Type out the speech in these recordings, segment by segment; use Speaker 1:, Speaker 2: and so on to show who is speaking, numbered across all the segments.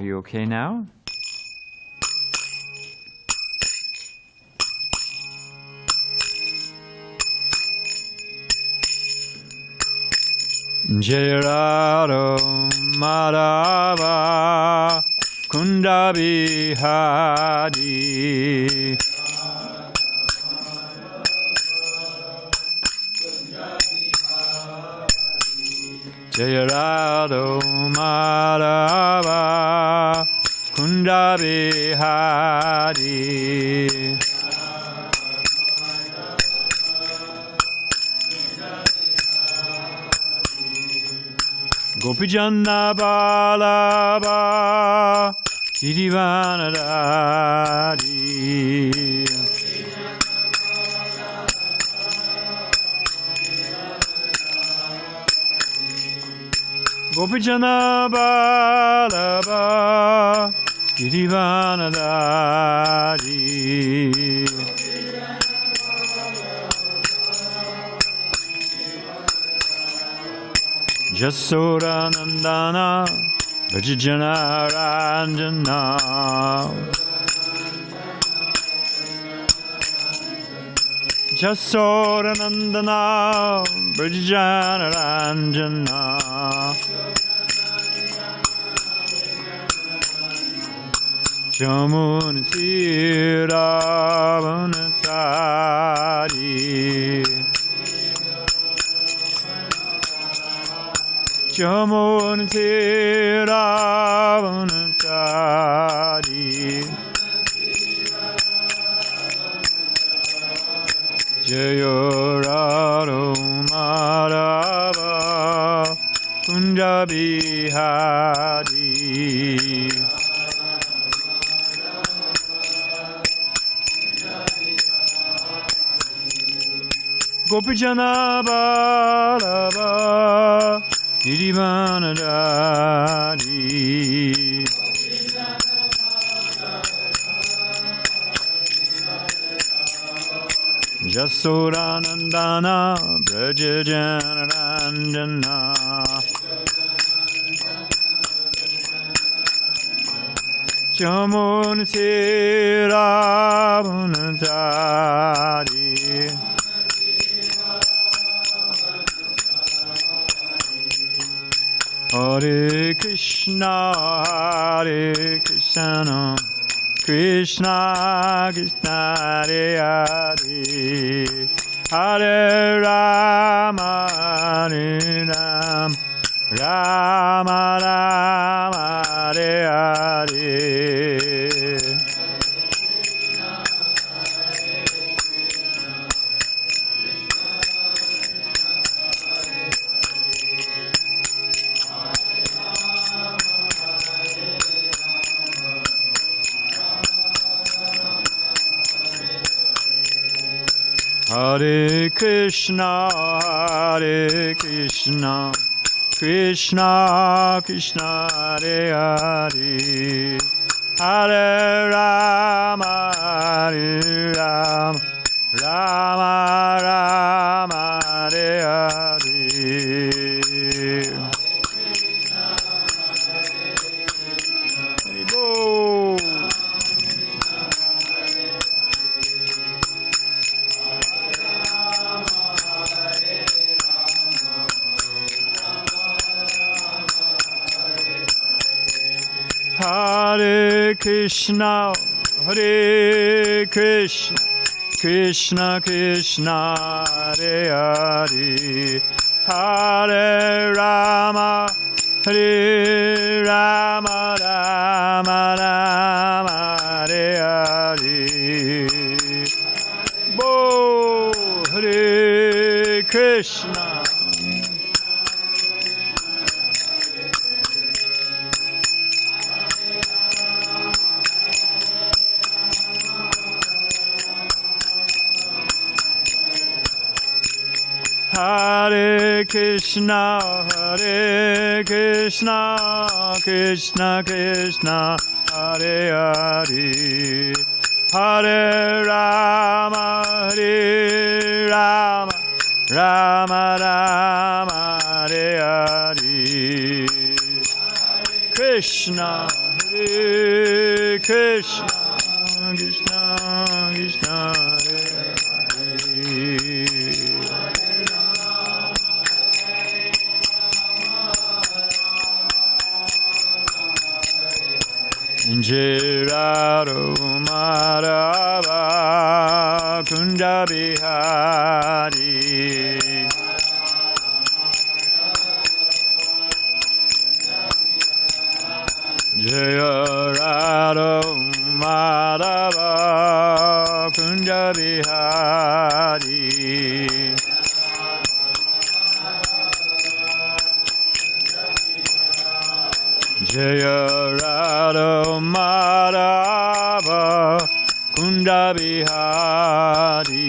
Speaker 1: Are you okay now? Jai Radha Madhava Kunda Bihari Jai Radha Madhava Kunda Bihari Gopijana Balaba Girivanadari Gopijana Balaba Girivanadari Jasura Nandana Vajjana Ranjana Jasura Nandana Vajjana Ranjana Jamunati Ravanatari Jamunati Ravanatari Jaya Radha Madhava Kunda Bihari Gopijana Balaba Girivanadari Jasodanandana Brajajanaranjana Jamunati Ravanatari Hare Krishna, Krishna Krishna, Hare Hare, Hare Rama, Hare Rama, Rama Rama, Hare Hare. Hare Krishna, Krishna Krishna, Hare Hare, Hare Rama, Hare Rama, Rama Rama, Hare Hare. Hare Krishna, Krishna Krishna, Hare Hare, Hare Rama, Hare Rama, Rama Rama, Hare Hare. Bo Hare Krishna. Hare Krishna, Krishna Krishna, Hare Hare, Hare Rama, Hare Rama, Rama Rama, Hare Hare. Krishna, Hare Krishna, Krishna Krishna, Hare Hare. Jai Radha Madhava Kunda Bihari. Jaya Radha Madhava Kunda Bihari. Jaya Radha Madhava Kunda Bihari.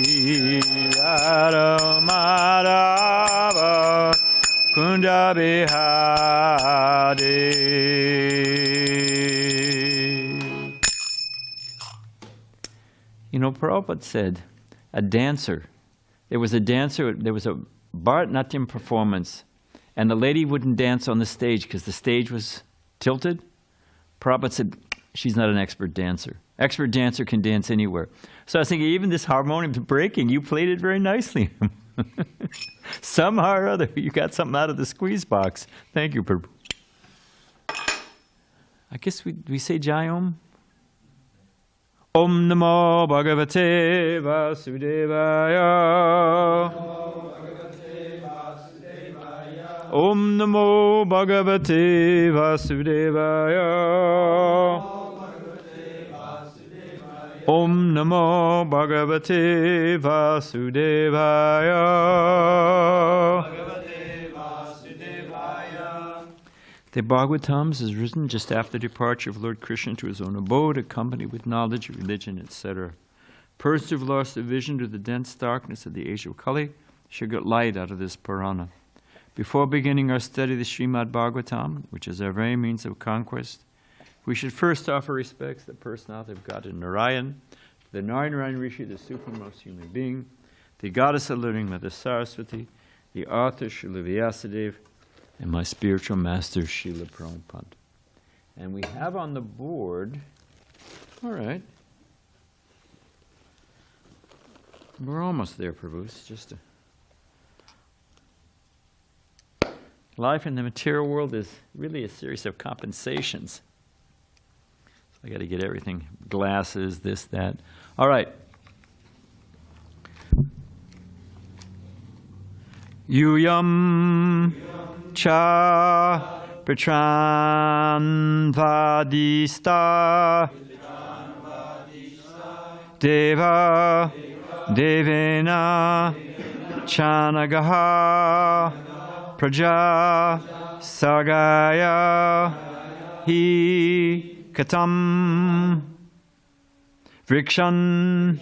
Speaker 1: Radha Madhava Kunda Bihari. You know, Prabhupada said, a dancer. There was a Bharatanatyam performance, and the lady wouldn't dance on the stage because the stage was tilted. Prabhupada said, she's not an expert dancer. Expert dancer can dance anywhere. So I was thinking, even this harmonium's breaking, you played it very nicely. Somehow or other, you got something out of the squeeze box. Thank you, Prabhu. I guess we say Jai Om. Om Namo Bhagavate Vasudevaya. Om Namo Bhagavate Vasudevaya. Om Namo Bhagavate Vasudevaya. The Bhagavatams is written just after the departure of Lord Krishna to his own abode, accompanied with knowledge, religion, etc. Persons who have lost the vision to the dense darkness of the age of Kali should get light out of this Purana. Before beginning our study of the Srimad Bhagavatam, which is our very means of conquest, we should first offer respects to the personality of God in Narayan, the Narayan Rishi, the supremest human being, the goddess of learning, Mother Saraswati, the author, Srila Vyasadeva, and my spiritual master, Srila Prabhupada. And we have on the board, all right, we're almost there, Prabhu. It's just life in the material world is really a series of compensations. So I got to get everything, glasses, this, that. All right. Yuyam cha Petran vadista Deva Devena Chanagaha Praja Sagaya Hi Katam Vrikshan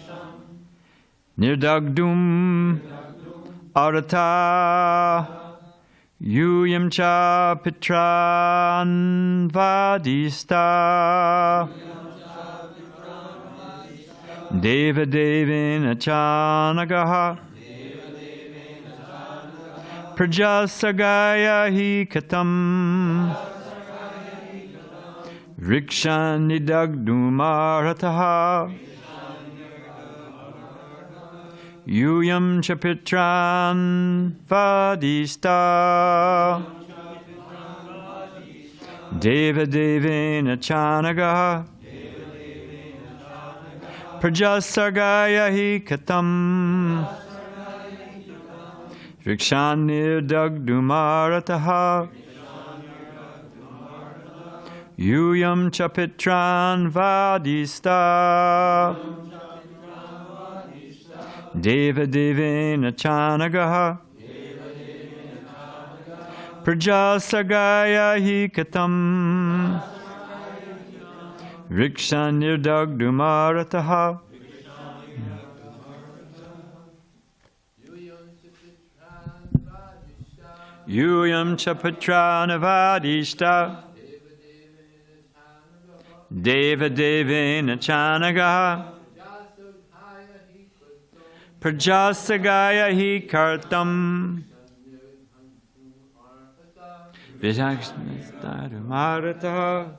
Speaker 1: Nirdagdum Arata Yuyam cha Pitran vadista Deva Devin Achanagaha Prajasagaya hi katam Rikshan nidagdumarataha Yuyam chapitran vadista Deva Devena chanagaha Prajasagaya hi katam Rikshan nirdagdumarataha Yuyam chapitran vadista Deva Devena chanagaha Prajasagaya hi katam Rikshan nirdagdumarataha Yuyam chapitran vadista Deva Devena chanagaha Prajasagaya hi kartam Vidakshnastadamarata.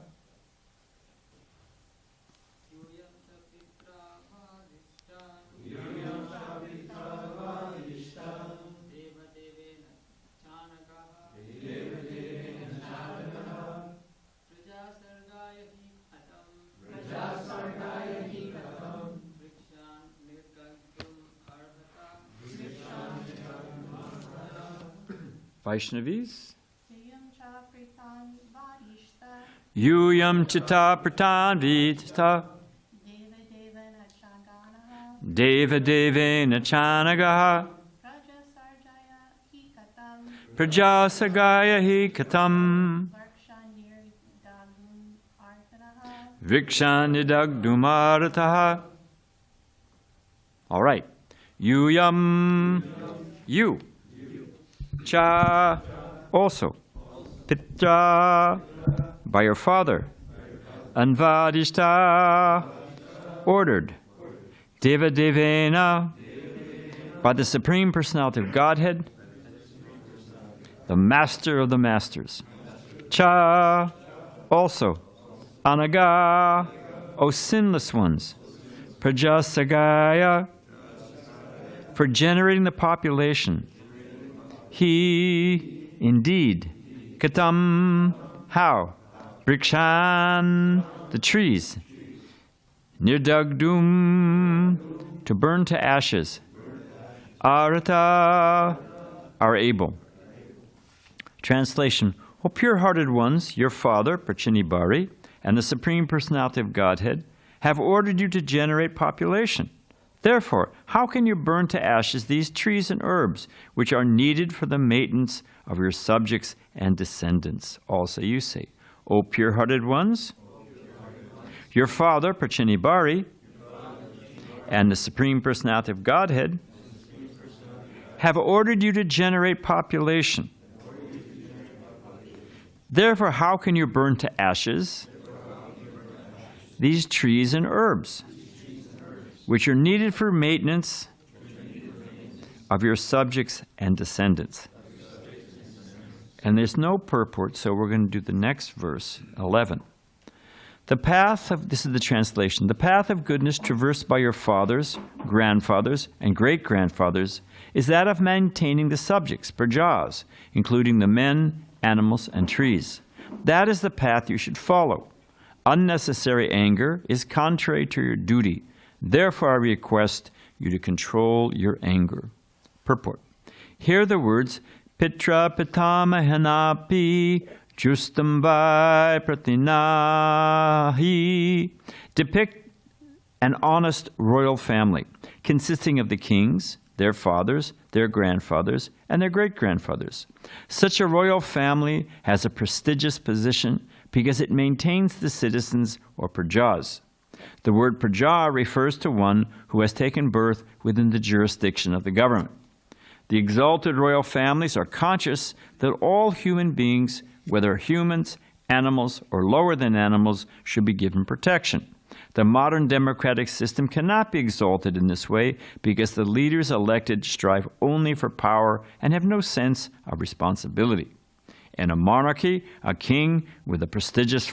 Speaker 1: Vaishnavis. Yuyam chita pratan vitasta. Deva devena chanagaha. Prajasargaya hi katam. Vikshan nidagdumarataha. All right. Yuyam. You. Cha, also. Pitra, by your father. Anvadishta, ordered. Deva Devena, by the Supreme Personality of Godhead, the Master of the Masters. Cha, also. Anaga, O sinless ones. Prajasagaya, for generating the population. He, indeed, katam, how, brikshan, the trees, nirdagdum, to burn to ashes, arata, are able. Translation, O pure-hearted ones, your Father, Prachinibari, and the Supreme Personality of Godhead have ordered you to generate population. Therefore, how can you burn to ashes these trees and herbs, which are needed for the maintenance of your subjects and descendants? Also you say, O pure-hearted ones, your Father, Prachinibari, and the Supreme Personality of Godhead have ordered you to generate population. Therefore, how can you burn to ashes these trees and herbs, which are needed for maintenance of your subjects and descendants? And there's no purport, so we're going to do the next verse, 11. The path of, this is the translation, the path of goodness traversed by your fathers, grandfathers, and great-grandfathers is that of maintaining the subjects, prajas, including the men, animals, and trees. That is the path you should follow. Unnecessary anger is contrary to your duty. Therefore, I request you to control your anger. Purport. Hear the words, Pitra Pitamahanapi Justambai Pratinahi, depict an honest royal family consisting of the kings, their fathers, their grandfathers, and their great-grandfathers. Such a royal family has a prestigious position because it maintains the citizens or prajas. The word praja refers to one who has taken birth within the jurisdiction of the government. The exalted royal families are conscious that all human beings, whether humans, animals, or lower than animals, should be given protection. The modern democratic system cannot be exalted in this way because the leaders elected strive only for power and have no sense of responsibility. In a monarchy, a king with a prestigious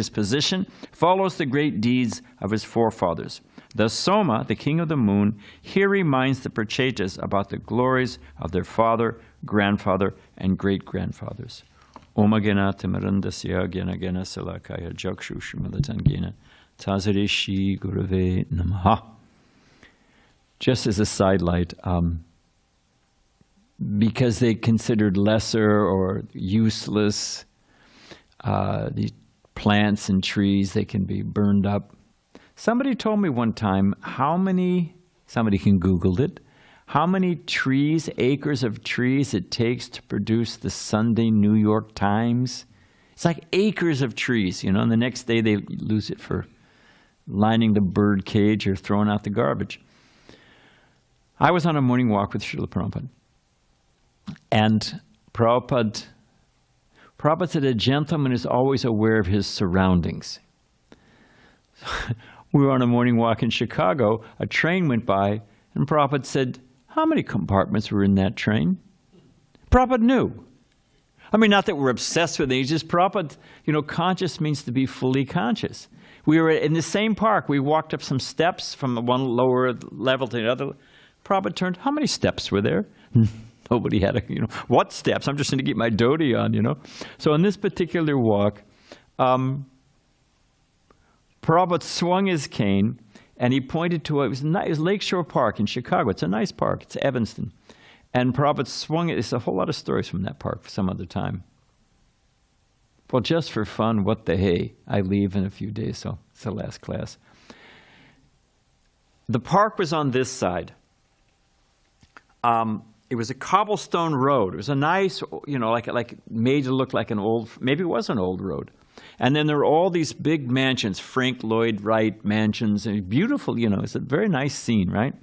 Speaker 1: position follows the great deeds of his forefathers. Thus Soma, the king of the moon, here reminds the Prachetas about the glories of their father, grandfather, and great-grandfathers. Omagena Timarandasya Gena Gena Salakaya Jakshu Shumalatangena Tazarishi Gurave Namaha. Just as a sidelight, because they considered lesser or useless these plants and trees, they can be burned up. Somebody told me one time somebody can Google it, how many trees, acres of trees it takes to produce the Sunday New York Times. It's like acres of trees, and the next day they lose it for lining the bird cage or throwing out the garbage. I was on a morning walk with Srila Prabhupada. And Prabhupada said a gentleman is always aware of his surroundings. We were on a morning walk in Chicago, a train went by, and Prabhupada said, how many compartments were in that train? Prabhupada knew. I mean, not that we're obsessed with it, just Prabhupada, conscious means to be fully conscious. We were in the same park. We walked up some steps from one lower level to the other. Prabhupada turned, how many steps were there? Nobody had what steps? I'm just going to get my dhoti on, So in this particular walk, Prabhupada swung his cane, and he pointed to it. It was Lakeshore Park in Chicago. It's a nice park. It's Evanston. And Prabhupada swung it. There's a whole lot of stories from that park for some other time. Well, just for fun, what the hey? I leave in a few days, so it's the last class. The park was on this side. It was a cobblestone road. It was a nice, like made to look like an old, maybe it was an old road. And then there were all these big mansions, Frank Lloyd Wright mansions, and beautiful, it's a very nice scene, right?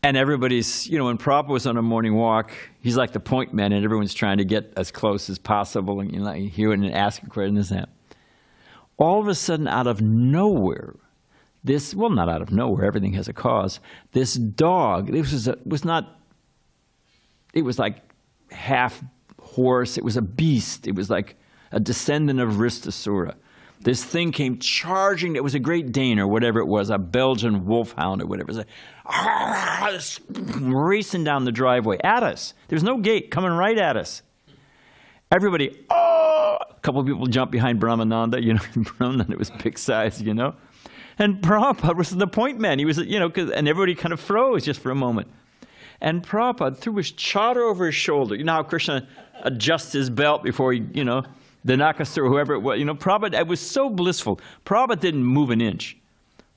Speaker 1: And everybody's, when Prabhupada was on a morning walk, he's like the point man, and everyone's trying to get as close as possible, and you hear it and ask a question and that. All of a sudden, out of nowhere, not out of nowhere, everything has a cause. This dog, it was like half horse, it was a beast, it was like a descendant of Ristasura. This thing came charging, it was a Great Dane or whatever it was, a Belgian wolfhound or whatever. It was racing down the driveway at us. There's no gate, coming right at us. Everybody, a couple of people jumped behind Brahmananda, Brahmananda was big size, And Prabhupada was the point man. He was, and everybody kind of froze just for a moment. And Prabhupada threw his chadar over his shoulder. You know how Krishna adjusts his belt before he, the Nakasura, whoever it was. Prabhupada, it was so blissful. Prabhupada didn't move an inch.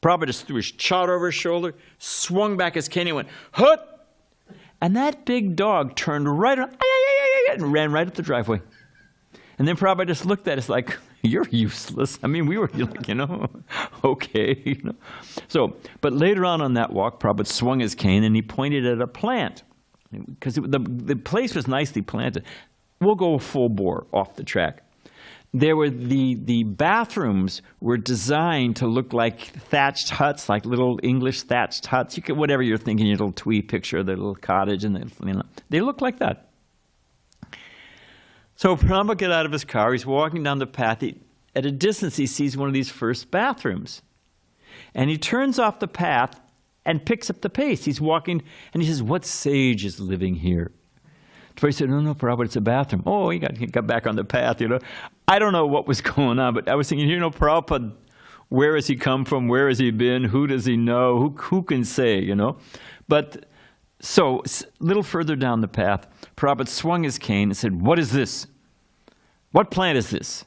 Speaker 1: Prabhupada just threw his chadar over his shoulder, swung back his cane, and went, hut! And that big dog turned right around, and ran right up the driveway. And then Prabhupada just looked at us like, you're useless. I mean, we were like, okay. So, but later on that walk, Prabhupada swung his cane and he pointed at a plant. Because the place was nicely planted. We'll go full bore off the track. There were the bathrooms were designed to look like thatched huts, like little English thatched huts. You could, whatever you're thinking, your little twee picture, the little cottage, and they look like that. So Prabhupada gets out of his car, he's walking down the path. At a distance, he sees one of these first bathrooms. And he turns off the path and picks up the pace. He's walking, and he says, what sage is living here? So he said, no, Prabhupada, it's a bathroom. Oh, he got back on the path, I don't know what was going on, but I was thinking, Prabhupada, where has he come from? Where has he been? Who does he know? Who can say, But so, a little further down the path, Prabhupada swung his cane and said, what is this? What plant is this?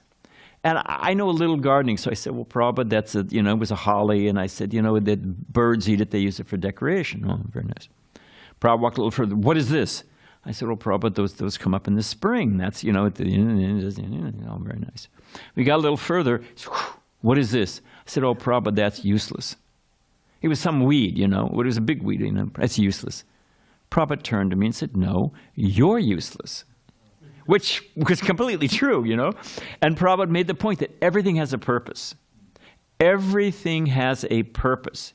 Speaker 1: And I know a little gardening, so I said, well, Prabhupada, that's it was a holly. And I said, that birds eat it, they use it for decoration. Oh, very nice. Prabhupada walked a little further. What is this? I said, well, Prabhupada, those come up in the spring. That's, very nice. We got a little further. What is this? I said, oh, Prabhupada, that's useless. It was some weed, it was a big weed, that's useless. Prabhupada turned to me and said, no, you're useless. Which was completely true, And Prabhupada made the point that everything has a purpose. Everything has a purpose.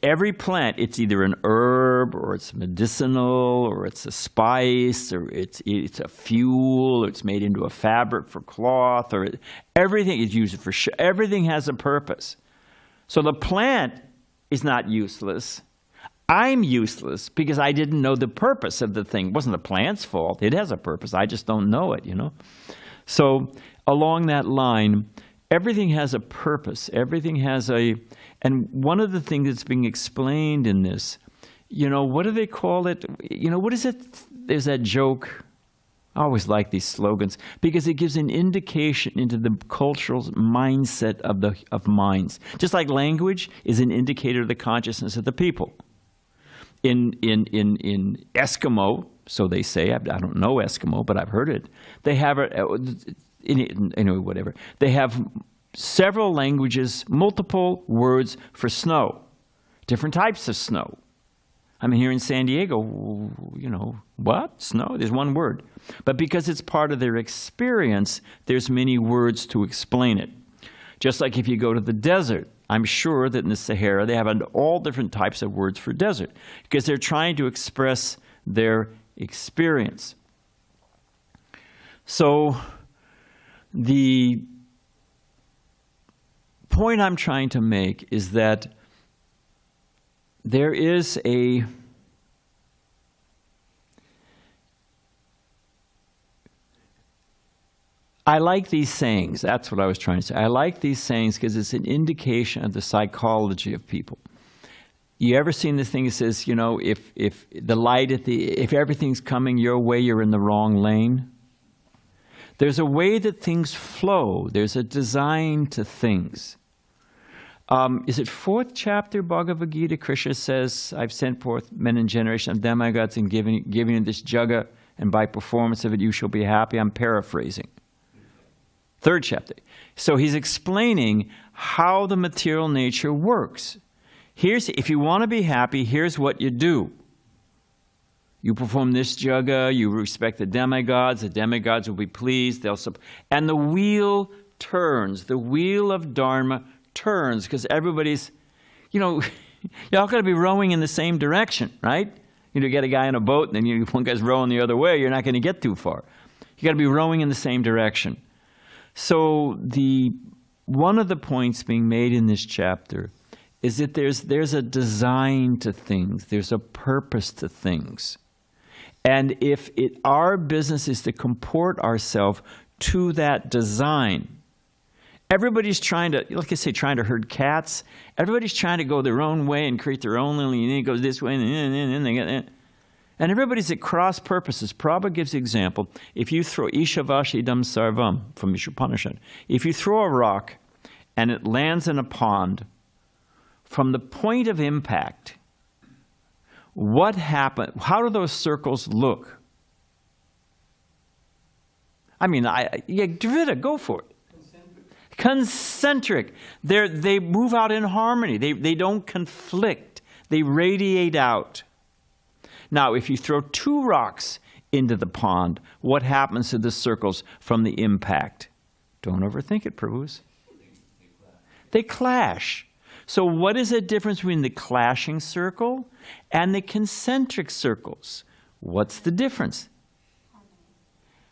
Speaker 1: Every plant, it's either an herb, or it's medicinal, or it's a spice, or it's a fuel, or it's made into a fabric for cloth, or everything is used for everything has a purpose. So the plant is not useless. I'm useless because I didn't know the purpose of the thing. It wasn't the plant's fault. It has a purpose. I just don't know it, So along that line, everything has a purpose. Everything has and one of the things that's being explained in this, what do they call it? What is it? There's that joke. I always like these slogans because it gives an indication into the cultural mindset of minds. Just like language is an indicator of the consciousness of the people. In Eskimo, so they say, I don't know Eskimo, but I've heard it. They have anyway, whatever. They have several languages, multiple words for snow, different types of snow. I mean, here in San Diego, what? Snow? There's one word. But because it's part of their experience, there's many words to explain it. Just like if you go to the desert, I'm sure that in the Sahara, they have all different types of words for desert because they're trying to express their experience. So the point I'm trying to make is that there is a I like these sayings. That's what I was trying to say. I like these sayings because it's an indication of the psychology of people. You ever seen this thing that says, you know, if the light if everything's coming your way, you're in the wrong lane? There's a way that things flow. There's a design to things. Is it 4th chapter Bhagavad Gita? Krishna says, I've sent forth men in generation of demigods and giving you this jaga, and by performance of it you shall be happy. I'm paraphrasing. 3rd chapter. So he's explaining how the material nature works. If you want to be happy, here's what you do. You perform this jaga, you respect the demigods will be pleased, and the wheel turns. The wheel of Dharma turns, because everybody's, you know, y'all got to be rowing in the same direction, right? You know, you get a guy in a boat, and then one guy's rowing the other way, you're not going to get too far. You got to be rowing in the same direction. So one of the points being made in this chapter is that there's a design to things, there's a purpose to things. And if our business is to comport ourselves to that design, everybody's trying to, like I say, trying to herd cats. Everybody's trying to go their own way and create their own little, and it goes this way, and they get. And everybody's at cross purposes. Prabhupada gives the example. If you throw Ishavashidam Sarvam from Ishopanishad, if you throw a rock and it lands in a pond, from the point of impact, what happened? How do those circles look? I mean, Dravida, go for it. Concentric. They move out in harmony. They don't conflict. They radiate out. Now, if you throw 2 rocks into the pond, what happens to the circles from the impact? Don't overthink it, Prabhus. They clash. So what is the difference between the clashing circle and the concentric circles? What's the difference?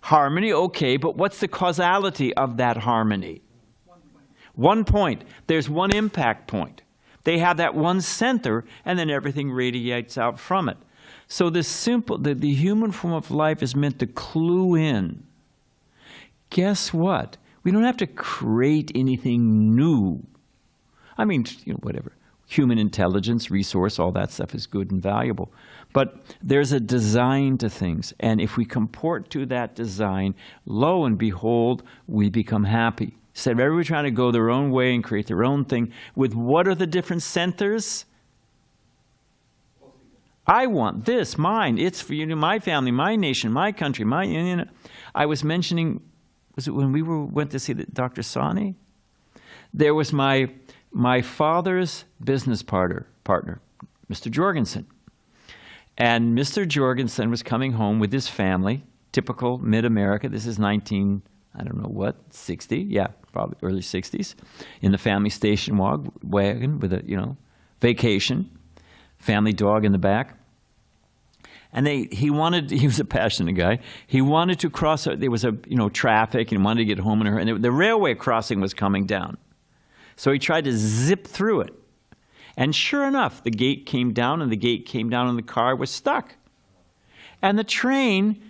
Speaker 1: Harmony, okay, but what's the causality of that harmony? 1 point. There's one impact point. They have that one center, and then everything radiates out from it. So the human form of life is meant to clue in. Guess what? We don't have to create anything new. I mean, you know, whatever. Human intelligence, resource, all that stuff is good and valuable. But there's a design to things. And if we comport to that design, lo and behold, we become happy. Instead of everybody trying to go their own way and create their own thing, with what are the different centers? I want this, mine, it's for you, my family, my nation, my country, my union. I was mentioning, was it when we went to see Dr. Sani? There was my father's business partner, Mr. Jorgensen. And Mr. Jorgensen was coming home with his family, typical mid-America. This is 60? Yeah, probably early 60s, in the family station wagon with a, vacation, family dog in the back. And he was a passionate guy. He wanted to cross, there was traffic, and he wanted to get home, and the railway crossing was coming down. So he tried to zip through it. And sure enough, the gate came down, and the car was stuck. And the train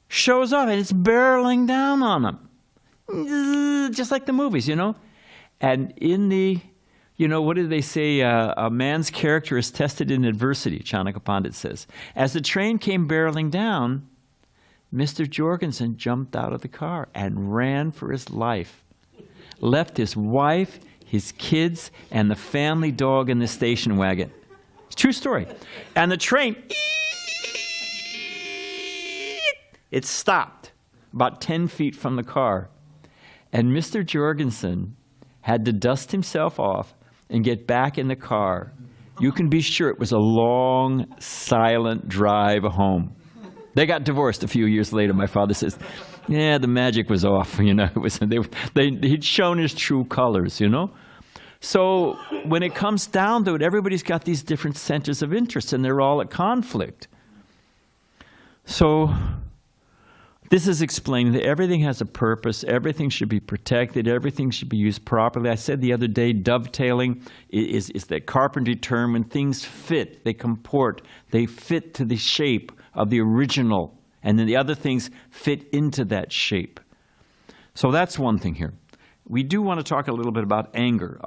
Speaker 1: shows up, and it's barreling down on him. Just like the movies, And in the, what did they say? A man's character is tested in adversity, Chanakya Pandit says. As the train came barreling down, Mr. Jorgensen jumped out of the car and ran for his life. Left his wife, his kids, and the family dog in the station wagon. It's a true story. And the train, it stopped about 10 feet from the car. And Mr. Jorgensen had to dust himself off and get back in the car. You can be sure it was a long, silent drive home. They got divorced a few years later. My father says, yeah, the magic was off. It was, he'd shown his true colors, So when it comes down to it, everybody's got these different centers of interest, and they're all at conflict. So This is explaining that everything has a purpose, everything should be protected, everything should be used properly. I said the other day, dovetailing is that carpentry term when things fit, they comport, they fit to the shape of the original, and then the other things fit into that shape. So that's one thing here. We do want to talk a little bit about anger.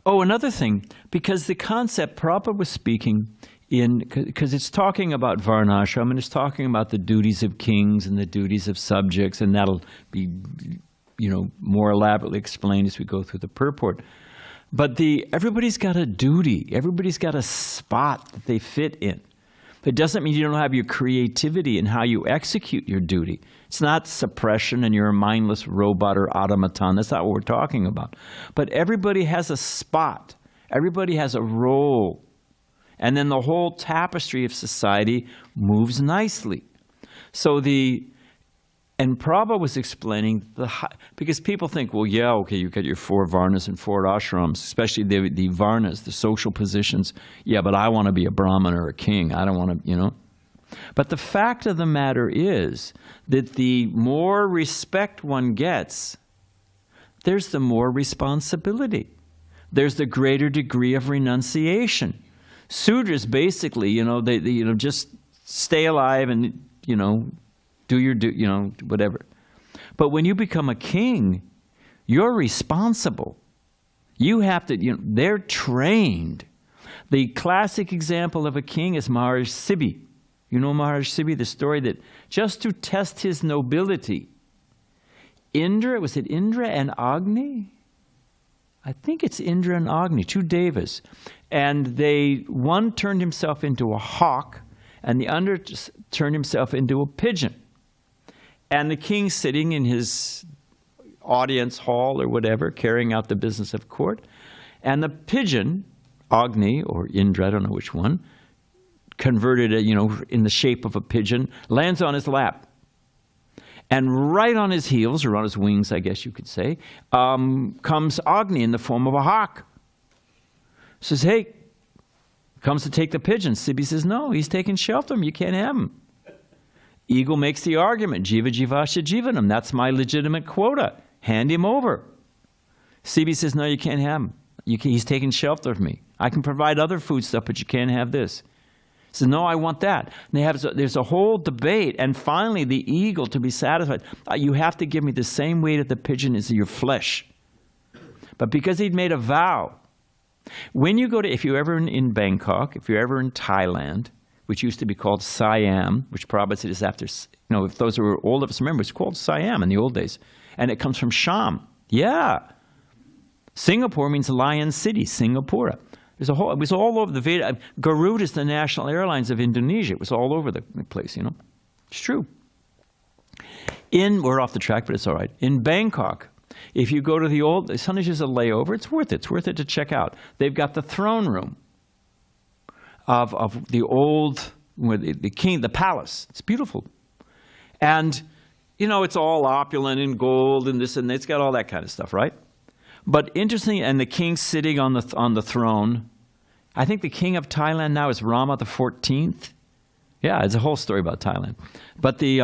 Speaker 1: Another thing, because the concept Prabhupada was speaking because it's talking about varnashram and it's talking about the duties of kings and the duties of subjects, and that'll be, more elaborately explained as we go through the purport. But everybody's got a duty. Everybody's got a spot that they fit in. It doesn't mean you don't have your creativity in how you execute your duty. It's not suppression and you're a mindless robot or automaton. That's not what we're talking about. But everybody has a spot. Everybody has a role. And then the whole tapestry of society moves nicely. So and Prabhupada was explaining, because people think, well, yeah, okay, you got your 4 varnas and 4 ashrams, especially the varnas, the social positions. Yeah, but I want to be a brahmin or a king. I don't want to, But the fact of the matter is that the more respect one gets, there's the more responsibility. There's the greater degree of renunciation. Sudras basically, they just stay alive and, do your whatever. But when you become a king, you're responsible. You have to, they're trained. The classic example of a king is Maharaj Sibi. You know Maharaj Sibi, the story that just to test his nobility, was it Indra and Agni? I think it's Indra and Agni, 2 devas. And one turned himself into a hawk, and the other turned himself into a pigeon. And the king sitting in his audience hall or whatever, carrying out the business of court. And the pigeon, Agni or Indra, I don't know which one, converted, in the shape of a pigeon, lands on his lap. And right on his heels, or on his wings, I guess you could say, comes Agni in the form of a hawk. Says, hey, comes to take the pigeon. Sibi says, no, he's taking shelter. You can't have him. Eagle makes the argument, jiva jivasya jivanam. That's my legitimate quota. Hand him over. Sibi says, no, you can't have him. He's taking shelter of me. I can provide other food stuff, but you can't have this. He says, no, I want that. And there's a whole debate. And finally, the eagle, to be satisfied, you have to give me the same weight of the pigeon as your flesh. But because he'd made a vow, when you if you're ever in Bangkok, if you're ever in Thailand, which used to be called Siam, which Prabhupada said is after, if those who are old of us remember, it's called Siam in the old days. And it comes from Sham. Yeah. Singapore means lion city, Singapura. It was all over the Veda. Garuda is the national airlines of Indonesia. It was all over the place, It's true. We're off the track, but it's all right. In Bangkok, if you go to sometimes there's a layover, it's worth it. It's worth it to check out. They've got the throne room of the old, the king, the palace. It's beautiful. And, it's all opulent and gold and this and that. It's got all that kind of stuff, right? But interesting, and the king sitting on the throne. I think the king of Thailand now is Rama the 14th. Yeah, it's a whole story about Thailand. But the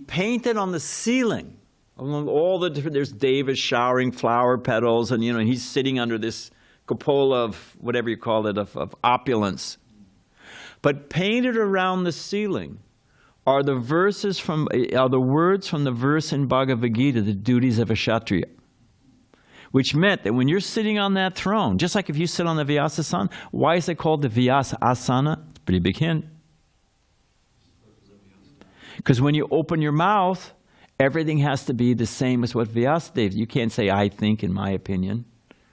Speaker 1: painted on the ceiling, along all the different, there's David showering flower petals, and and he's sitting under this cupola of whatever you call it, of opulence. But painted around the ceiling are the words from the verse in Bhagavad Gita, the duties of a Kshatriya. Which meant that when you're sitting on that throne, just like if you sit on the Vyasasana, why is it called the Vyasa Asana? It's a pretty big hint. Because when you open your mouth, everything has to be the same as what Vyasadeva. You can't say, I think, in my opinion.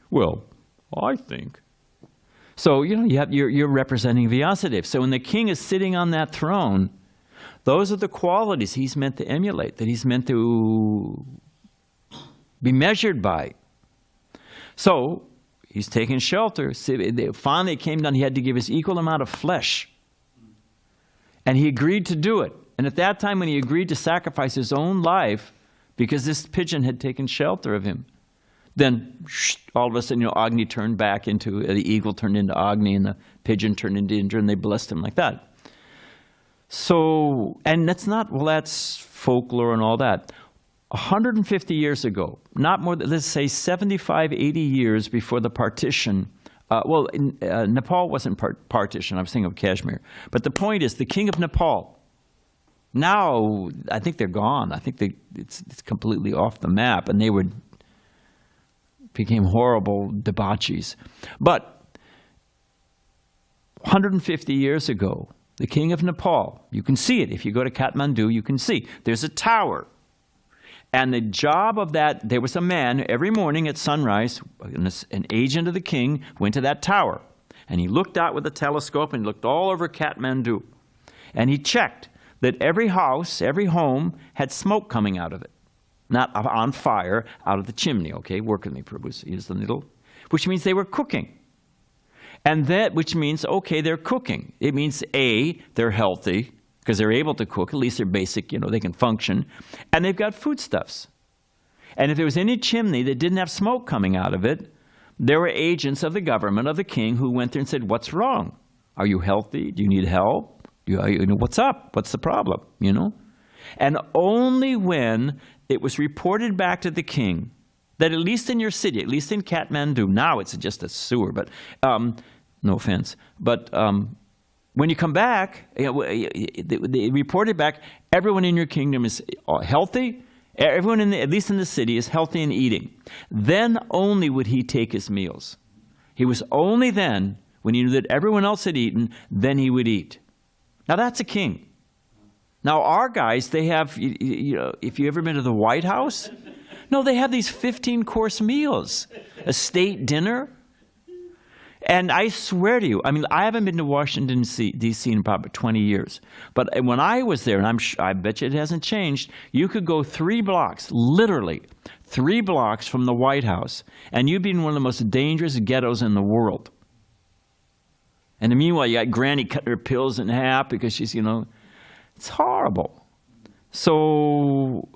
Speaker 1: Well, I think. So, you're representing Vyasadeva. So when the king is sitting on that throne, those are the qualities he's meant to emulate, that he's meant to be measured by. So he's taking shelter. Finally it came down, he had to give his equal amount of flesh. And he agreed to do it. And at that time when he agreed to sacrifice his own life, because this pigeon had taken shelter of him, Then all of a sudden, Agni turned back into, the eagle turned into Agni and the pigeon turned into Indra, and they blessed him like that. So, and that's not, well, that's folklore and all that. 150 years ago, not more than, let's say 75, 80 years before the partition, Nepal wasn't partition, I was thinking of Kashmir. But the point is, the king of Nepal, now I think they're gone. I think it's completely off the map, and they became horrible debauchees. But 150 years ago, the king of Nepal, you can see it. If you go to Kathmandu, you can see. There's a tower. And the job of that, there was a man every morning at sunrise, an agent of the king, went to that tower. And he looked out with a telescope and looked all over Kathmandu. And he checked that every house, every home had smoke coming out of it. Not on fire, out of the chimney, okay? Work with me, Prabhu. Use the needle. Which means they were cooking. And that, which means, okay, they're cooking. It means, A, they're healthy, because they're able to cook, at least they're basic, they can function. And they've got foodstuffs. And if there was any chimney that didn't have smoke coming out of it, there were agents of the government, of the king, who went there and said, what's wrong? Are you healthy? Do you need help? What's up? What's the problem? And only when it was reported back to the king that at least in your city, at least in Kathmandu, now it's just a sewer, but no offense, but when you come back, they reported back, everyone in your kingdom is healthy. Everyone, at least in the city, is healthy and eating. Then only would he take his meals. He was only then, when he knew that everyone else had eaten, then he would eat. Now that's a king. Now our guys, they have, if you've ever been to the White House, no, they have these 15-course meals, a state dinner. And I swear to you, I haven't been to Washington, D.C. in about 20 years. But when I was there, and I bet you it hasn't changed, you could go 3 blocks, literally 3 blocks from the White House, and you'd be in one of the most dangerous ghettos in the world. And meanwhile, you got Granny cutting her pills in half because she's, it's horrible. So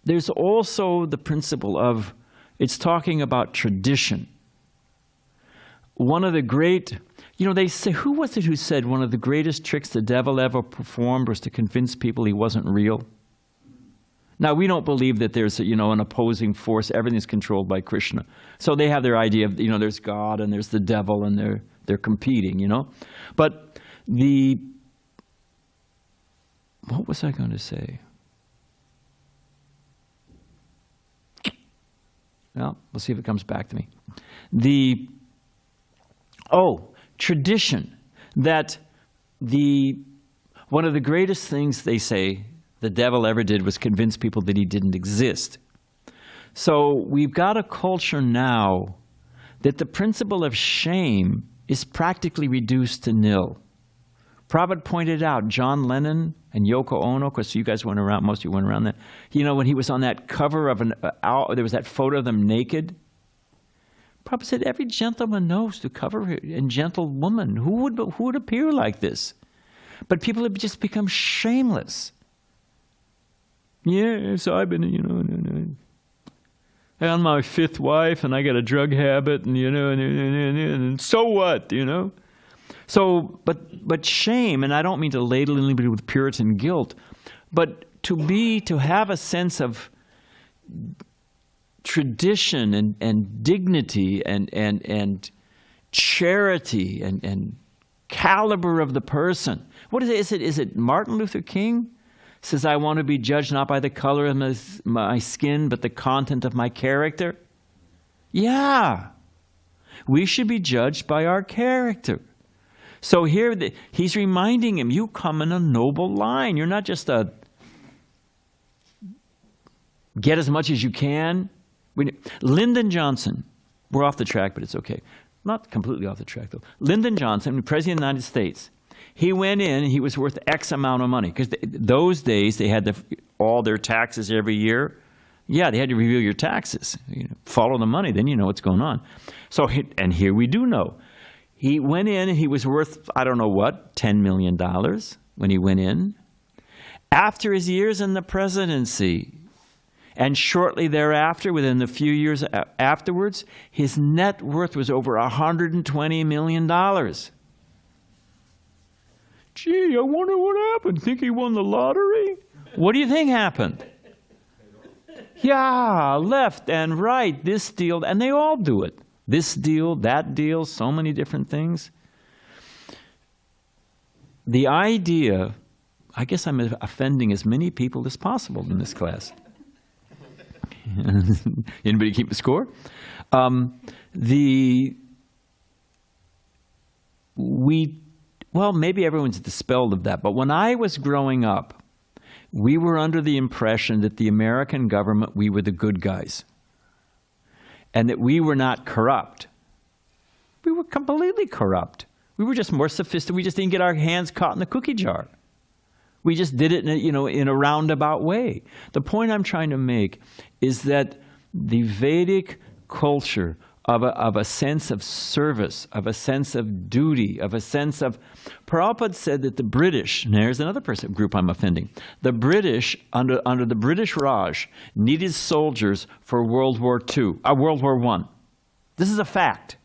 Speaker 1: there's also the principle of, it's talking about tradition. One of the great, they say, who was it who said one of the greatest tricks the devil ever performed was to convince people he wasn't real? Now, we don't believe that there's, an opposing force. Everything's controlled by Krishna. So they have their idea of, there's God and there's the devil and they're competing, But what was I going to say? Well, we'll see if it comes back to me. Tradition. That one of the greatest things they say the devil ever did was convince people that he didn't exist. So we've got a culture now that the principle of shame is practically reduced to nil. Prabhupada pointed out, John Lennon and Yoko Ono, because you guys went around, most of you went around that, when he was on that cover of there was that photo of them naked. Prabhupada said, every gentleman knows to cover and gentlewoman. Who would appear like this? But people have just become shameless. Yes, I've been, on my 5th wife, and I got a drug habit, and and so what, So, but shame, and I don't mean to ladle anybody with Puritan guilt, but to have a sense of tradition and dignity and charity and caliber of the person. What is it? Is it Martin Luther King says, I want to be judged not by the color of my skin, but the content of my character? Yeah. We should be judged by our character. So here he's reminding him, you come in a noble line. You're not just a get as much as you can. Lyndon Johnson, we're off the track, but it's okay. Not completely off the track, though. Lyndon Johnson, President of the United States, he went in, he was worth X amount of money. Because those days, they had all their taxes every year. Yeah, they had to review your taxes. Follow the money, then you know what's going on. So, and here we do know. He went in, and he was worth, I don't know what, $10 million when he went in. After his years in the presidency, And shortly thereafter, within a few years afterwards, his net worth was over $120 million. Gee, I wonder what happened. Think he won the lottery? What do you think happened? Yeah, left and right, this deal, and they all do it. This deal, that deal, so many different things. The idea, I guess I'm offending as many people as possible in this class. Anybody keep a score? Well, maybe everyone's dispelled of that, but when I was growing up, we were under the impression that the American government, we were the good guys, and that we were not corrupt. We were completely corrupt. We were just more sophisticated. We just didn't get our hands caught in the cookie jar. We just did it in a roundabout way. The point I'm trying to make is that the Vedic culture of a sense of service, of a sense of duty, of a sense of... Prabhupada said that the British, and there's another group I'm offending, the British, under the British Raj, needed soldiers for World War I. This is a fact.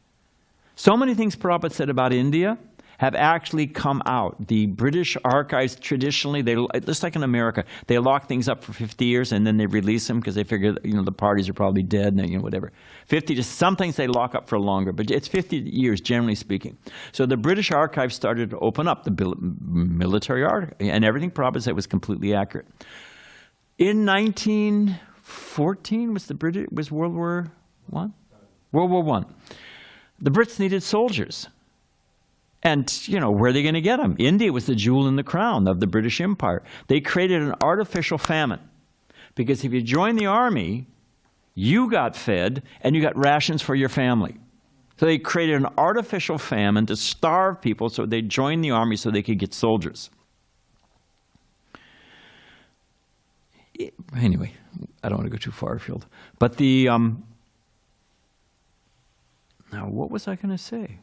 Speaker 1: So many things Prabhupada said about India have actually come out. The British archives traditionally, just like in America, they lock things up for 50 years and then they release them because they figure the parties are probably dead and whatever. 50, some things they lock up for longer, but it's 50 years generally speaking. So the British archives started to open up, the military archive, and everything Prabhupada said was completely accurate. In 1914 was World War I? World War I. The Brits needed soldiers. And, where are they going to get them? India was the jewel in the crown of the British Empire. They created an artificial famine. Because if you joined the army, you got fed and you got rations for your family. So they created an artificial famine to starve people so they joined the army so they could get soldiers. Anyway, I don't want to go too far afield. But now what was I going to say?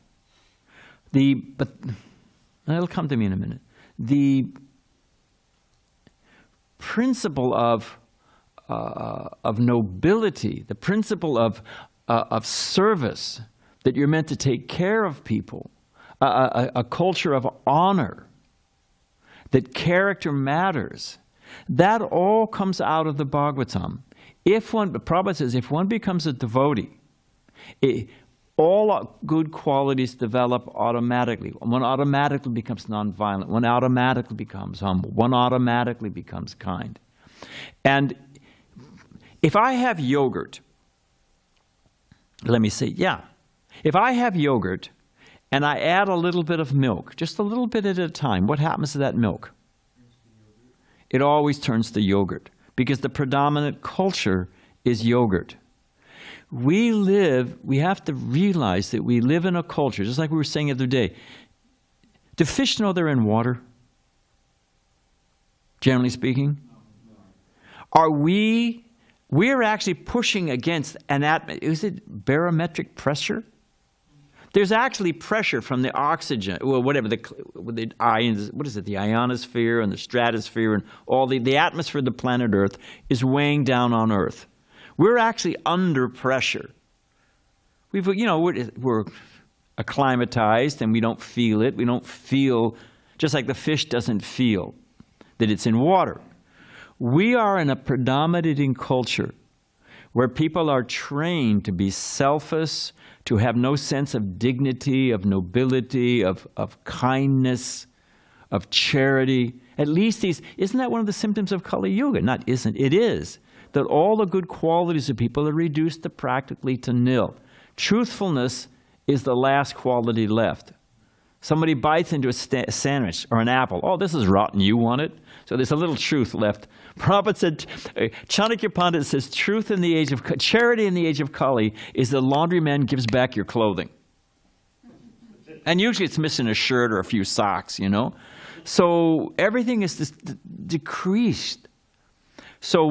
Speaker 1: But it'll come to me in a minute. The principle of nobility, the principle of service, that you're meant to take care of people, a culture of honor, that character matters, that all comes out of the Bhagavatam. Prabhupada says, if one becomes a devotee, all good qualities develop automatically. One automatically becomes nonviolent. One automatically becomes humble. One automatically becomes kind. And if I have yogurt, let me say, if I have yogurt and I add a little bit of milk, just a little bit at a time, what happens to that milk? It always turns to yogurt because the predominant culture is yogurt. We have to realize that we live in a culture, just like we were saying the other day. Do fish know they're in water? Generally speaking? We're actually pushing against is it barometric pressure? There's actually pressure from the oxygen, well, whatever, the ions, what is it, the ionosphere and the stratosphere and all the atmosphere of the planet Earth is weighing down on Earth. We're actually under pressure. We're acclimatized and we don't feel it. We don't feel, just like the fish doesn't feel that it's in water. We are in a predominating culture where people are trained to be selfish, to have no sense of dignity, of nobility, of kindness, of charity. At least isn't that one of the symptoms of Kali Yuga? It is. That all the good qualities of people are reduced to practically to nil. Truthfulness is the last quality left. Somebody bites into a sandwich or an apple. Oh, this is rotten. You want it? So there's a little truth left. Prabhupada said, Chanakya Pandit says, charity in the age of Kali is the laundryman gives back your clothing. And usually it's missing a shirt or a few socks, So everything is decreased. So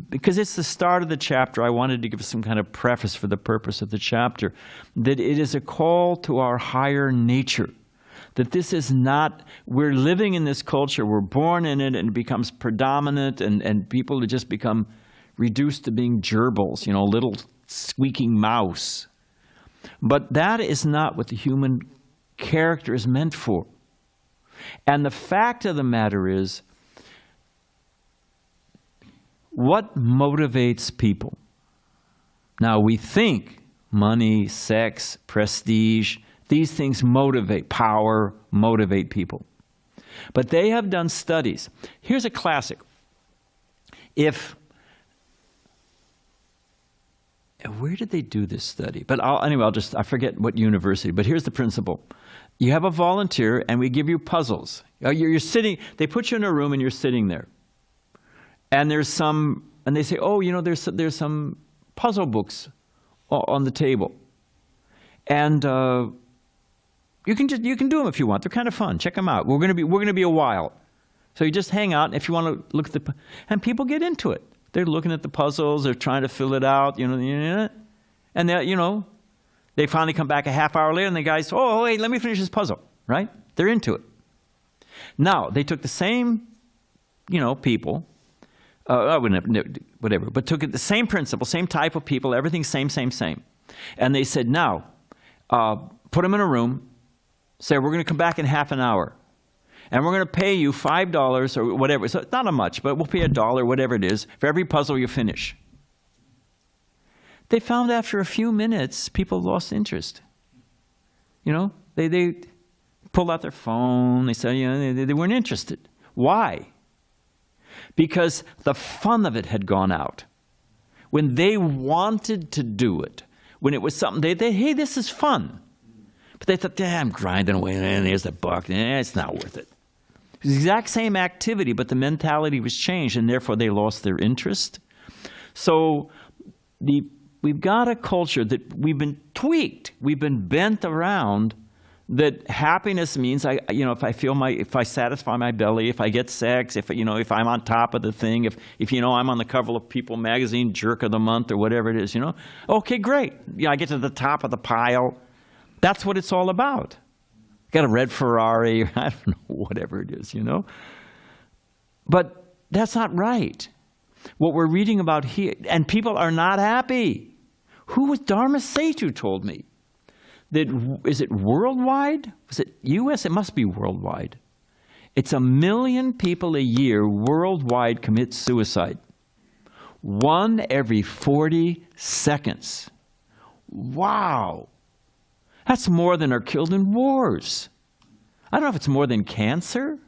Speaker 1: because it's the start of the chapter, I wanted to give some kind of preface for the purpose of the chapter, that it is a call to our higher nature. That this is not, we're living in this culture, we're born in it, and it becomes predominant, and people just become reduced to being gerbils, little squeaking mouse. But that is not what the human character is meant for. And the fact of the matter is, what motivates people? Now, we think money, sex, prestige, these things motivate, power, motivate people. But they have done studies. Here's a classic. Where did they do this study? But I forget what university, but here's the principle. You have a volunteer and we give you puzzles. You're sitting, they put you in a room and you're sitting there. And they say, there's some puzzle books on the table. And you can do them if you want. They're kind of fun. Check them out. We're going to be a while. So you just hang out, and if you want to look at and people get into it. They're looking at the puzzles, they're trying to fill it out, and they finally come back a half hour later, and the guy says, "Oh, wait, let me finish this puzzle," right? They're into it. Now, they took the same, people, whatever, but took it the same principle, same type of people, everything same. And they said, now, put them in a room, say, we're going to come back in half an hour. And we're going to pay you $5 or whatever. So it's not much, but we'll pay $1, whatever it is, for every puzzle you finish. They found after a few minutes, people lost interest. They pulled out their phone. They said, they weren't interested. Why? Because the fun of it had gone out. When they wanted to do it, when it was something, hey, this is fun. But they thought, I'm grinding away, and there's a buck. It's not worth it. It was the exact same activity, but the mentality was changed, and therefore they lost their interest. So we've got a culture that we've been tweaked, we've been bent around, that happiness means if I satisfy my belly, if I get sex, if I'm on top of the thing, if I'm on the cover of People magazine, Jerk of the Month or whatever it is, okay, great. I get to the top of the pile. That's what it's all about. Got a red Ferrari, I don't know, whatever it is, But that's not right. What we're reading about here, and people are not happy. Who was Dharma Setu told me? Is it worldwide? Was it U.S.? It must be worldwide. It's 1 million people a year worldwide commit suicide. 1 every 40 seconds. Wow. That's more than are killed in wars. I don't know if it's more than cancer.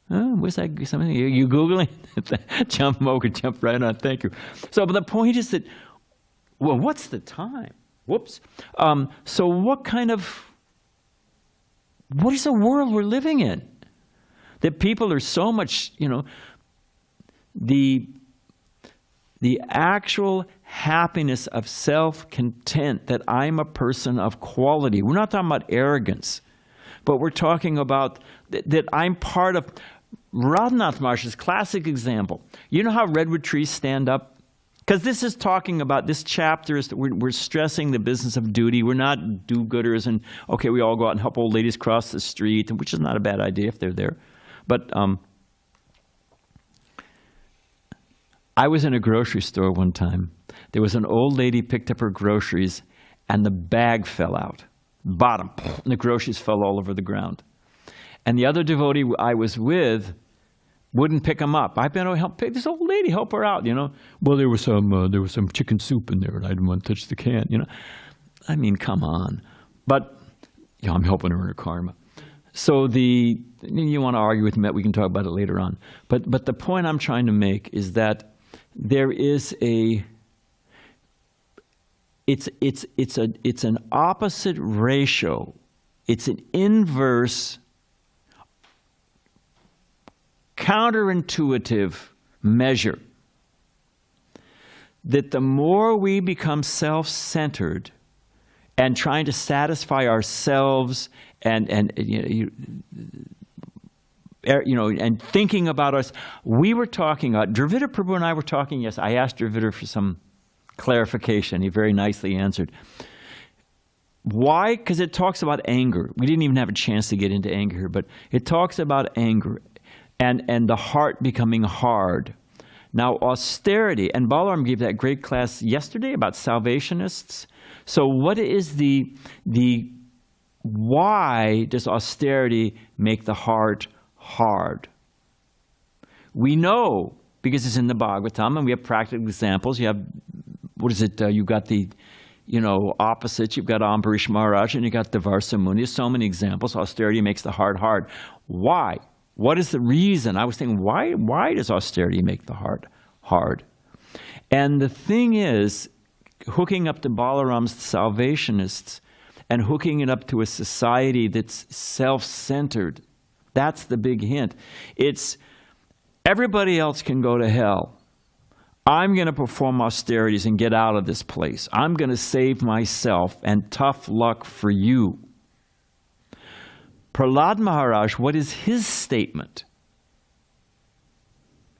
Speaker 1: What's that? Something you Googling? Jump right on. Thank you. So, but the point is that, what's the time? Whoops. So what is the world we're living in? That people are so much, the actual happiness of self-content, that I'm a person of quality. We're not talking about arrogance, but we're talking about that I'm part of Radhanath Maharaj's classic example. You know how redwood trees stand up? Because this is talking about, this chapter is, we're stressing the business of duty. We're not do-gooders and, okay, we all go out and help old ladies cross the street, which is not a bad idea if they're there. But I was in a grocery store one time. There was an old lady picked up her groceries and the bag fell out. Bottom. And the groceries fell all over the ground. And the other devotee I was with wouldn't pick them up. I've been to help pick this old lady, help her out, Well, there was some chicken soup in there, and I didn't want to touch the can, I mean, come on. But I'm helping her in her karma. So you want to argue with me, we can talk about it later on. But the point I'm trying to make is that there is it's an opposite ratio. It's an inverse, counterintuitive measure that the more we become self-centered and trying to satisfy ourselves and thinking about us, we were talking, Dravida Prabhu and I were talking, yes, I asked Dravida for some clarification. He very nicely answered. Why? Because it talks about anger. We didn't even have a chance to get into anger here, but it talks about anger. And the heart becoming hard. Now, austerity, and Balaram gave that great class yesterday about salvationists. So what is why does austerity make the heart hard? We know, because it's in the Bhagavatam, and we have practical examples. You have, what is it, you got the, opposite. You've got Ambarish Maharaj, and you got Devarsa Muni. So many examples. Austerity makes the heart hard. Why? What is the reason? I was thinking, why does austerity make the heart hard? And the thing is, hooking up to Balaram's salvationists and hooking it up to a society that's self-centered, that's the big hint. It's everybody else can go to hell. I'm going to perform austerities and get out of this place. I'm going to save myself, and tough luck for you. Prahlad Maharaj, what is his statement?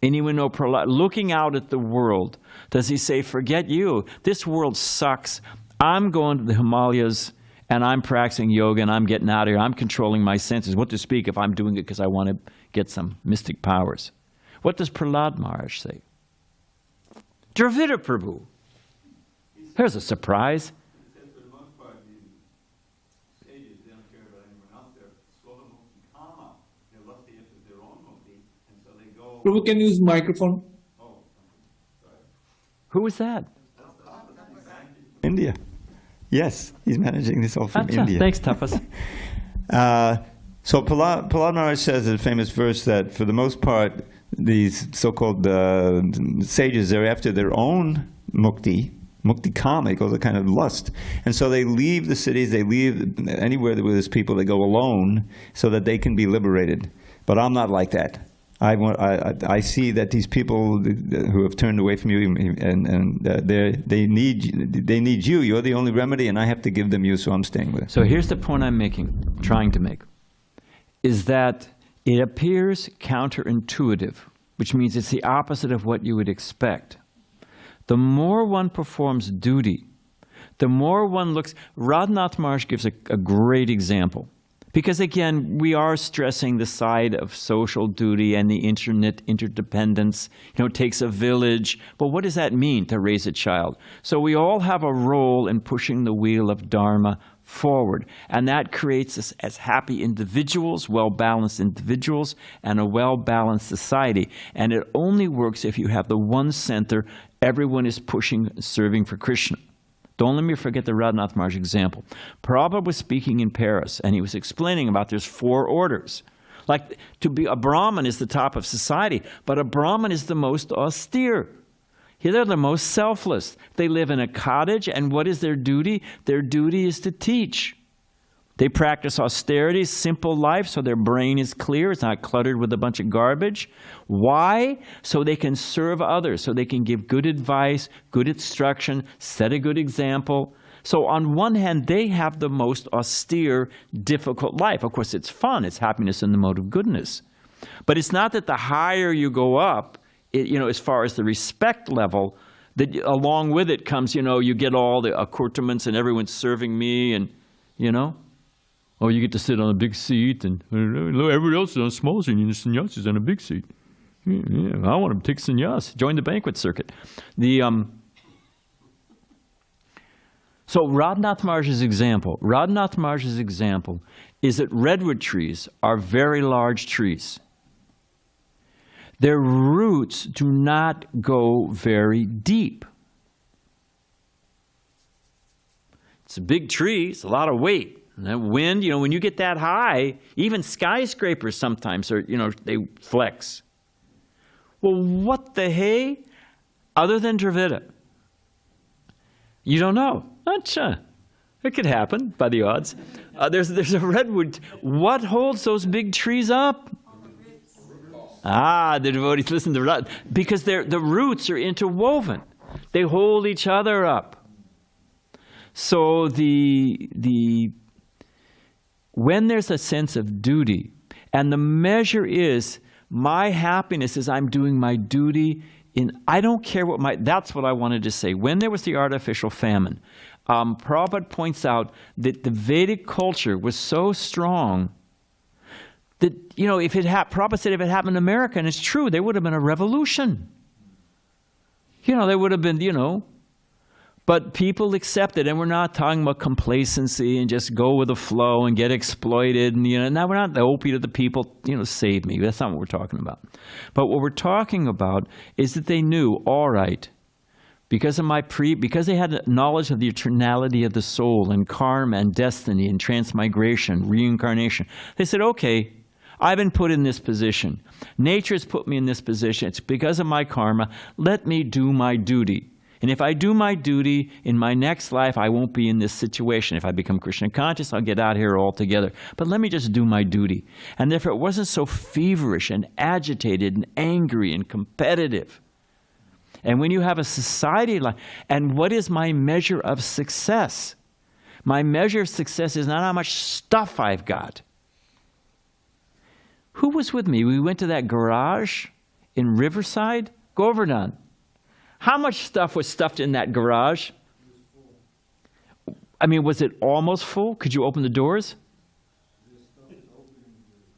Speaker 1: Anyone know Prahlad? Looking out at the world, does he say, forget you, this world sucks, I'm going to the Himalayas and I'm practicing yoga and I'm getting out of here, I'm controlling my senses. What to speak if I'm doing it because I want to get some mystic powers? What does Prahlad Maharaj say? Dravida Prabhu. Here's a surprise.
Speaker 2: Prabhu, can you use microphone?
Speaker 1: Who is that?
Speaker 3: India. Yes, he's managing this all from India.
Speaker 1: Thanks, Tapas.
Speaker 3: So Prahlad Maharaj says in a famous verse that for the most part, these so-called sages, they're after their own mukti kama, called a kind of lust. And so they leave the cities, they leave anywhere where there's people, they go alone so that they can be liberated. But I'm not like that. I see that these people who have turned away from you, and they need you. You're the only remedy, and I have to give them you, so I'm staying with it.
Speaker 1: So here's the point I'm trying to make, is that it appears counterintuitive, which means it's the opposite of what you would expect. The more one performs duty, the more one looks. Radhanath Maharaj gives a great example. Because again, we are stressing the side of social duty and the internet interdependence. It takes a village. But what does that mean to raise a child? So we all have a role in pushing the wheel of Dharma forward. And that creates us as happy individuals, well-balanced individuals, and a well-balanced society. And it only works if you have the one center, everyone is pushing, serving for Krishna. Don't let me forget the Radhanath Maharaj example. Prabhupada was speaking in Paris, and he was explaining about there's 4 orders. Like, to be a Brahmin is the top of society, but a Brahmin is the most austere. They're the most selfless. They live in a cottage, and what is their duty? Their duty is to teach. They practice austerity, simple life, so their brain is clear. It's not cluttered with a bunch of garbage. Why? So they can serve others, so they can give good advice, good instruction, set a good example. So on one hand, they have the most austere, difficult life. Of course, it's fun. It's happiness in the mode of goodness. But it's not that the higher you go up, as far as the respect level, that along with it comes, you get all the accoutrements and everyone's serving me and, Oh, you get to sit on a big seat, and everybody else is on a small seat, and the sannyas is on a big seat. Yeah, I want to take sannyas, join the banquet circuit. So Radhanath Maharaj's example is that redwood trees are very large trees. Their roots do not go very deep. It's a big tree, it's a lot of weight. And that wind, when you get that high, even skyscrapers sometimes are, they flex. Well, what the hey? Other than Dravida? You don't know. It could happen by the odds. There's a redwood. What holds those big trees up? The devotees listen to that. Because the roots are interwoven. They hold each other up. So when there's a sense of duty, and the measure is my happiness is I'm doing my duty I don't care that's what I wanted to say. When there was the artificial famine, Prabhupada points out that the Vedic culture was so strong that, Prabhupada said if it happened in America, and it's true, there would have been a revolution. They would have been, but people accepted, and we're not talking about complacency and just go with the flow and get exploited. And, now we're not the opiate of the people, save me. That's not what we're talking about. But what we're talking about is that they knew, all right, because they had knowledge of the eternality of the soul and karma and destiny and transmigration, reincarnation, they said, okay, I've been put in this position. Nature's put me in this position. It's because of my karma. Let me do my duty. And if I do my duty in my next life, I won't be in this situation. If I become Krishna conscious, I'll get out here altogether. But let me just do my duty. And if it wasn't so feverish and agitated and angry and competitive, and when you have a society like, and what is my measure of success? My measure of success is not how much stuff I've got. Who was with me? We went to that garage in Riverside. Govardhan. How much stuff was stuffed in that garage? I mean, was it almost full? Could you open the doors?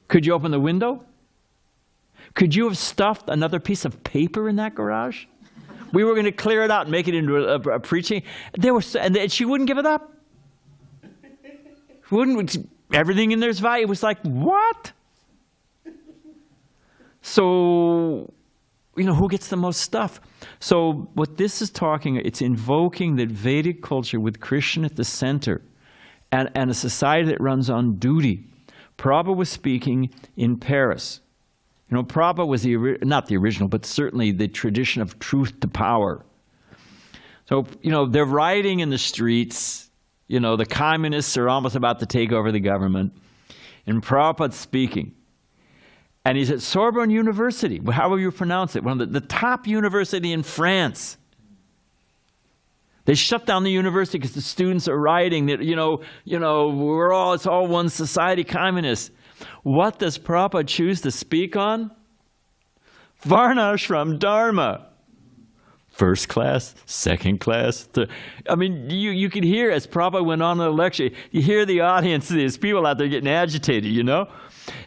Speaker 1: Could you open the window? Could you have stuffed another piece of paper in that garage? We were going to clear it out and make it into a preaching. And she wouldn't give it up. Everything in there's value. It was like, what? So, who gets the most stuff? So what this is it's invoking that Vedic culture with Krishna at the center and a society that runs on duty. Prabhupada was speaking in Paris. Prabhupada was not the original, but certainly the tradition of truth to power. So, they're rioting in the streets. The communists are almost about to take over the government. And Prabhupada's speaking. And he's at Sorbonne University. How will you pronounce it? One of the top university in France. They shut down the university because the students are rioting. That it's all one society, communist. What does Prabhupada choose to speak on? Varnashram Dharma. First class, second class. You could hear as Prabhupada went on in the lecture, you hear the audience, there's people out there getting agitated,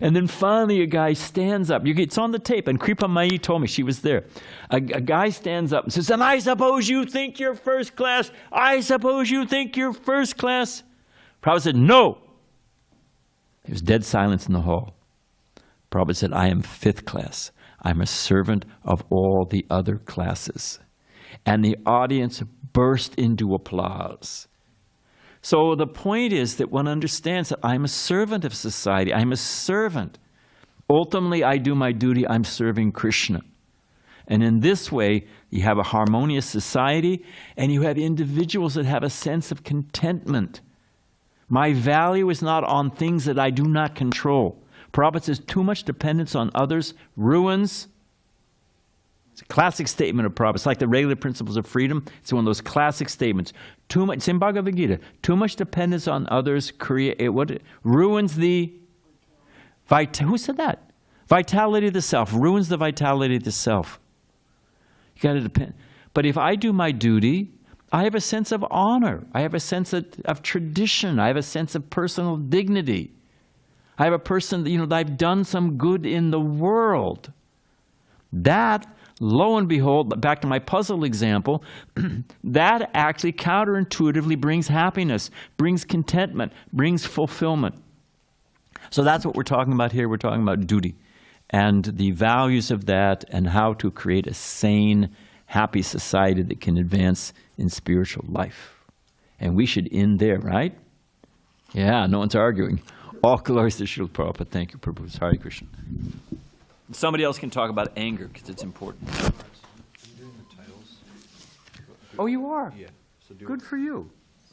Speaker 1: And then finally a guy stands up. It's on the tape, and Kripa Mai told me, she was there. A guy stands up and says, and I suppose you think you're first class? I suppose you think you're first class? Prabhupada said, no. There was dead silence in the hall. Prabhupada said, I am fifth class. I'm a servant of all the other classes. And the audience burst into applause. So the point is that one understands that I'm a servant of society. I'm a servant. Ultimately, I do my duty. I'm serving Krishna. And in this way, you have a harmonious society, and you have individuals that have a sense of contentment. My value is not on things that I do not control. Prabhupada says too much dependence on others ruins. It's a classic statement of Prabhupada. It's like the regular principles of freedom. It's one of those classic statements. Too much, it's in Bhagavad Gita. Too much dependence on others ruins the who said that? Vitality of the self. Ruins the vitality of the self. You got to depend. But if I do my duty, I have a sense of honor. I have a sense of tradition. I have a sense of personal dignity. I have a person that I've done some good in the world. That, lo and behold, back to my puzzle example, that actually counterintuitively brings happiness, brings contentment, brings fulfillment. So that's what we're talking about here. We're talking about duty and the values of that and how to create a sane, happy society that can advance in spiritual life. And we should end there, right? Yeah, no one's arguing. All glories to Srila Prabhupada. Thank you, Prabhu. Hare Krishna. Somebody else can talk about anger because it's important.
Speaker 4: I'm doing the titles.
Speaker 1: Oh, you are?
Speaker 4: Yeah. So
Speaker 1: Good for you.